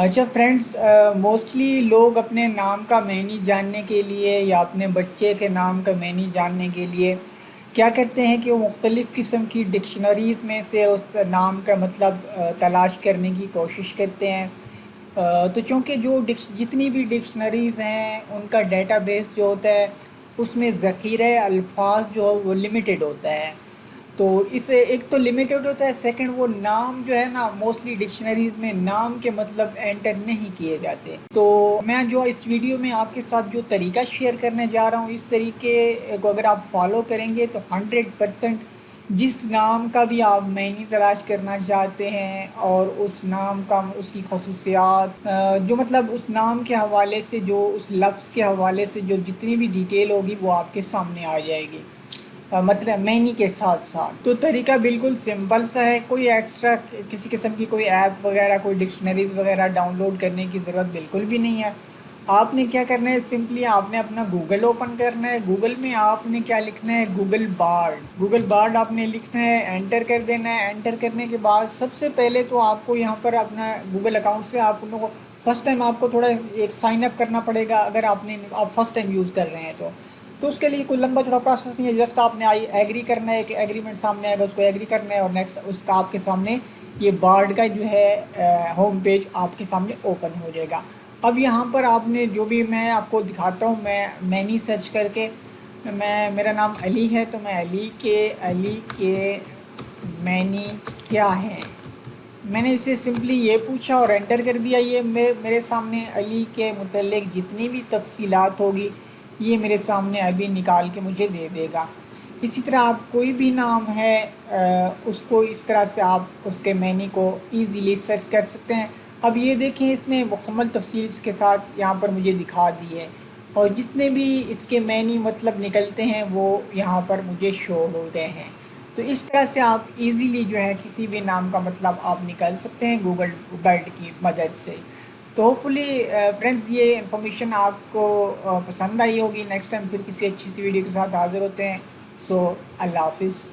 اچھا friends, mostly لوگ اپنے نام کا معنی جاننے کے لیے یا اپنے بچے کے نام کا معنی جاننے کے لیے کیا کرتے ہیں کہ وہ مختلف قسم کی ڈکشنریز میں سے اس نام کا مطلب تلاش کرنے کی کوشش کرتے ہیں۔ تو چونکہ جتنی بھی ڈکشنریز ہیں ان کا ڈیٹا بیس جو ہوتا ہے اس میں ذخیرہ الفاظ جو ہے وہ لمیٹڈ ہوتا ہے۔ تو اس ایک تو لمیٹڈ ہوتا ہے، سیکنڈ وہ نام جو ہے نا موسٹلی ڈکشنریز میں نام کے مطلب انٹر نہیں کیے جاتے۔ تو میں جو اس ویڈیو میں آپ کے ساتھ جو طریقہ شیئر کرنے جا رہا ہوں، اس طریقے کو اگر آپ فالو کریں گے تو 100% جس نام کا بھی آپ معنی تلاش کرنا چاہتے ہیں اور اس نام کا اس کی خصوصیات جو مطلب اس نام کے حوالے سے جو اس لفظ کے حوالے سے جو جتنی بھی ڈیٹیل ہوگی وہ آپ کے سامنے آ جائے گی، مطلب معنی کے ساتھ ساتھ۔ تو طریقہ بالکل سمپل سا ہے، کوئی ایکسٹرا کسی قسم کی کوئی ایپ وغیرہ کوئی ڈکشنریز وغیرہ ڈاؤن لوڈ کرنے کی ضرورت بالکل بھی نہیں ہے۔ آپ نے کیا کرنا ہے، سمپلی آپ نے اپنا گوگل اوپن کرنا ہے۔ گوگل میں آپ نے کیا لکھنا ہے، گوگل بارڈ آپ نے لکھنا ہے، انٹر کر دینا ہے۔ انٹر کرنے کے بعد سب سے پہلے تو آپ کو یہاں پر اپنا گوگل اکاؤنٹ سے آپ کو فرسٹ ٹائم آپ کو تھوڑا ایک سائن اپ کرنا پڑے گا، اگر آپ فرسٹ ٹائم یوز کر رہے ہیں تو اس کے لیے کوئی لمبا چوڑا پروسیس نہیں ہے، جسٹ آپ نے ایگری کرنا ہے، کہ ایگریمنٹ سامنے آئے گا اس کو ایگری کرنا ہے، اور نیکسٹ اس کا آپ کے سامنے یہ بارڈ کا جو ہے ہوم پیج آپ کے سامنے اوپن ہو جائے گا۔ اب یہاں پر آپ نے جو بھی میں آپ کو دکھاتا ہوں، میں مینی سرچ کر کے میرا نام علی ہے تو میں علی کے مینی کیا ہیں، میں نے اسے سمپلی یہ پوچھا اور انٹر کر دیا۔ یہ میرے سامنے علی کے متعلق جتنی بھی تفصیلات ہوگی یہ میرے سامنے ابھی نکال کے مجھے دے دے گا۔ اسی طرح آپ کوئی بھی نام ہے اس کو اس طرح سے آپ اس کے معنی کو ایزیلی سرچ کر سکتے ہیں۔ اب یہ دیکھیں اس نے مکمل تفصیل اس کے ساتھ یہاں پر مجھے دکھا دی ہے، اور جتنے بھی اس کے معنی مطلب نکلتے ہیں وہ یہاں پر مجھے شو ہوتے ہیں۔ تو اس طرح سے آپ ایزیلی جو ہے کسی بھی نام کا مطلب آپ نکال سکتے ہیں گوگل بارڈ کی مدد سے۔ تو ہوپفلی فرینڈز یہ انفارمیشن آپ کو پسند آئی ہوگی۔ نیکسٹ ٹائم پھر کسی اچھی سی ویڈیو کے ساتھ حاضر ہوتے ہیں۔ سو اللہ حافظ۔